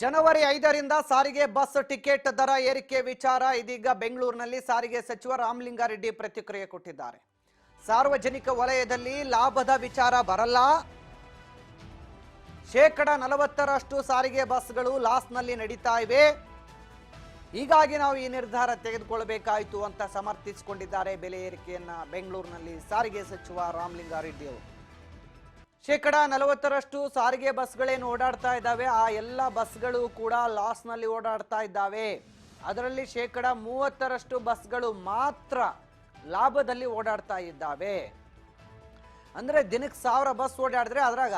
ಜನವರಿ 5ರಿಂದ ಸಾರಿಗೆ bus ticket ದರ ಏರಿಕೆ ವಿಚಾರ ಇದೀಗ ಬೆಂಗಳೂರಿನಲ್ಲಿ ಸಾರಿಗೆ ಸಚಿವ ರಾಮಲಿಂಗಾರೆಡ್ಡಿ ಪ್ರತಿಕ್ರಿಯೆ ಕೊಟ್ಟಿದ್ದಾರೆ. ಸಾರ್ವಜನಿಕ ವಲಯದಲ್ಲಿ ಲಾಭದ ವಿಚಾರ ಬರಲ್ಲ, 40% ಸಾರಿಗೆ ಬಸ್ಗಳು ಲಾಸ್ನಲ್ಲಿ ನಡೀತಾ ಇವೆ, ಹೀಗಾಗಿ ನಾವು ಈ ನಿರ್ಧಾರ ತೆಗೆದುಕೊಳ್ಳಬೇಕಾಯಿತು ಅಂತ ಸಮರ್ಥಿಸಿಕೊಂಡಿದ್ದಾರೆ. ಬೆಲೆ ಏರಿಕೆಯನ್ನ ಬೆಂಗಳೂರಿನಲ್ಲಿ ಸಾರಿಗೆ ಸಚಿವ ರಾಮಲಿಂಗಾರೆಡ್ಡಿ ಅವರು 40% ಸಾರಿಗೆ ಬಸ್ಗಳೇನು ಓಡಾಡ್ತಾ ಇದ್ದಾವೆ, ಆ ಎಲ್ಲ ಬಸ್ಗಳು ಕೂಡ ಲಾಸ್ನಲ್ಲಿ ಓಡಾಡ್ತಾ ಇದ್ದಾವೆ. ಅದರಲ್ಲಿ 30% ಬಸ್ಗಳು ಮಾತ್ರ ಲಾಭದಲ್ಲಿ ಓಡಾಡ್ತಾ ಇದ್ದಾವೆ. ಅಂದರೆ ದಿನಕ್ಕೆ 1000 ಬಸ್ ಓಡಾಡಿದ್ರೆ ಅದರಾಗ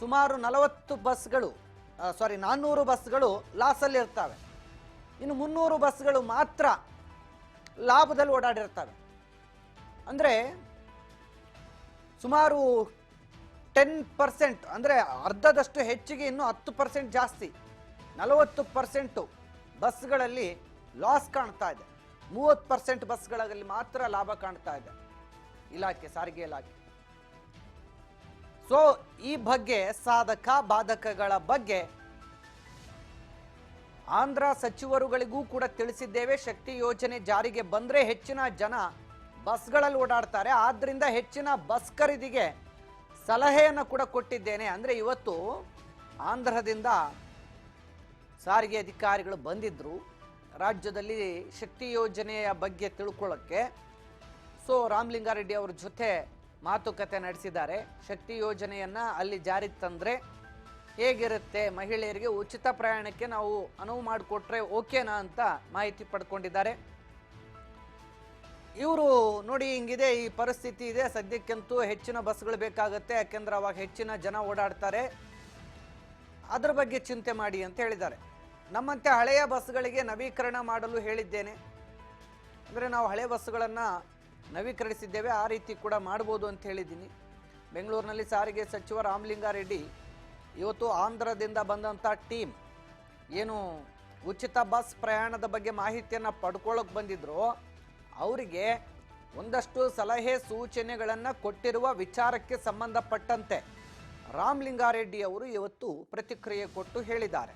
ಸುಮಾರು 400 ಬಸ್ಗಳು ಲಾಸಲ್ಲಿ ಇರ್ತವೆ. ಇನ್ನು 300 ಬಸ್ಗಳು ಮಾತ್ರ ಲಾಭದಲ್ಲಿ ಓಡಾಡಿರ್ತವೆ. ಅಂದರೆ ಸುಮಾರು 10% ಅಂದರೆ ಅರ್ಧದಷ್ಟು ಹೆಚ್ಚಿಗೆ, ಇನ್ನು 10% ಜಾಸ್ತಿ, 40% ಬಸ್ಗಳಲ್ಲಿ ಲಾಸ್ ಕಾಣ್ತಾ ಇದೆ, 30% ಬಸ್ಗಳಲ್ಲಿ ಮಾತ್ರ ಲಾಭ ಕಾಣ್ತಾ ಇದೆ ಸಾರಿಗೆ ಇಲಾಖೆ. ಸೊ ಈ ಬಗ್ಗೆ ಸಾಧಕ ಬಾಧಕಗಳ ಬಗ್ಗೆ ಆಂಧ್ರ ಸಚಿವರುಗಳಿಗೂ ಕೂಡ ತಿಳಿಸಿದ್ದೇವೆ. ಶಕ್ತಿ ಯೋಜನೆ ಜಾರಿಗೆ ಬಂದರೆ ಹೆಚ್ಚಿನ ಜನ ಬಸ್ಗಳಲ್ಲಿ ಓಡಾಡ್ತಾರೆ, ಆದ್ರಿಂದ ಹೆಚ್ಚಿನ ಬಸ್ ಖರೀದಿಗೆ ಸಲಹೆಯನ್ನು ಕೂಡ ಕೊಟ್ಟಿದ್ದೇನೆ. ಅಂದರೆ ಇವತ್ತು ಆಂಧ್ರದಿಂದ ಸಾರಿಗೆ ಅಧಿಕಾರಿಗಳು ಬಂದಿದ್ದರು ರಾಜ್ಯದಲ್ಲಿ ಶಕ್ತಿ ಯೋಜನೆಯ ಬಗ್ಗೆ ತಿಳ್ಕೊಳ್ಳೋಕ್ಕೆ. ಸೊ ರಾಮಲಿಂಗಾರೆಡ್ಡಿ ಅವ್ರ ಜೊತೆ ಮಾತುಕತೆ ನಡೆಸಿದ್ದಾರೆ. ಶಕ್ತಿ ಯೋಜನೆಯನ್ನು ಅಲ್ಲಿ ಜಾರಿಗೆ ತಂದರೆ ಹೇಗಿರುತ್ತೆ, ಮಹಿಳೆಯರಿಗೆ ಉಚಿತ ಪ್ರಯಾಣಕ್ಕೆ ನಾವು ಅನುವು ಮಾಡಿಕೊಟ್ರೆ ಓಕೆನಾ ಅಂತ ಮಾಹಿತಿ ಪಡ್ಕೊಂಡಿದ್ದಾರೆ. ಇವರು ನೋಡಿ, ಹಿಂಗಿದೆ ಈ ಪರಿಸ್ಥಿತಿ ಇದೆ, ಸದ್ಯಕ್ಕಂತೂ ಹೆಚ್ಚಿನ ಬಸ್ಗಳು ಬೇಕಾಗುತ್ತೆ, ಯಾಕೆಂದ್ರೆ ಅವಾಗ ಹೆಚ್ಚಿನ ಜನ ಓಡಾಡ್ತಾರೆ, ಅದ್ರ ಬಗ್ಗೆ ಚಿಂತೆ ಮಾಡಿ ಅಂತ ಹೇಳಿದ್ದಾರೆ. ನಮ್ಮಂತೆ ಹಳೆಯ ಬಸ್ಗಳಿಗೆ ನವೀಕರಣ ಮಾಡಲು ಹೇಳಿದ್ದೇನೆ. ಅಂದರೆ ನಾವು ಹಳೆ ಬಸ್ಗಳನ್ನು ನವೀಕರಿಸಿದ್ದೇವೆ, ಆ ರೀತಿ ಕೂಡ ಮಾಡ್ಬೋದು ಅಂತ ಹೇಳಿದ್ದೀನಿ. ಬೆಂಗಳೂರಿನಲ್ಲಿ ಸಾರಿಗೆ ಸಚಿವ ರಾಮಲಿಂಗಾರೆಡ್ಡಿ ಇವತ್ತು ಆಂಧ್ರದಿಂದ ಬಂದಂಥ ಟೀಮ್ ಏನು ಉಚಿತ ಬಸ್ ಪ್ರಯಾಣದ ಬಗ್ಗೆ ಮಾಹಿತಿಯನ್ನು ಪಡ್ಕೊಳ್ಳೋಕೆ ಬಂದಿದ್ರು, ಅವರಿಗೆ ಒಂದಷ್ಟು ಸಲಹೆ ಸೂಚನೆಗಳನ್ನು ಕೊಟ್ಟಿರುವ ವಿಚಾರಕ್ಕೆ ಸಂಬಂಧಪಟ್ಟಂತೆ ರಾಮಲಿಂಗಾರೆಡ್ಡಿ ಅವರು ಇವತ್ತು ಪ್ರತಿಕ್ರಿಯೆ ಕೊಟ್ಟು ಹೇಳಿದ್ದಾರೆ.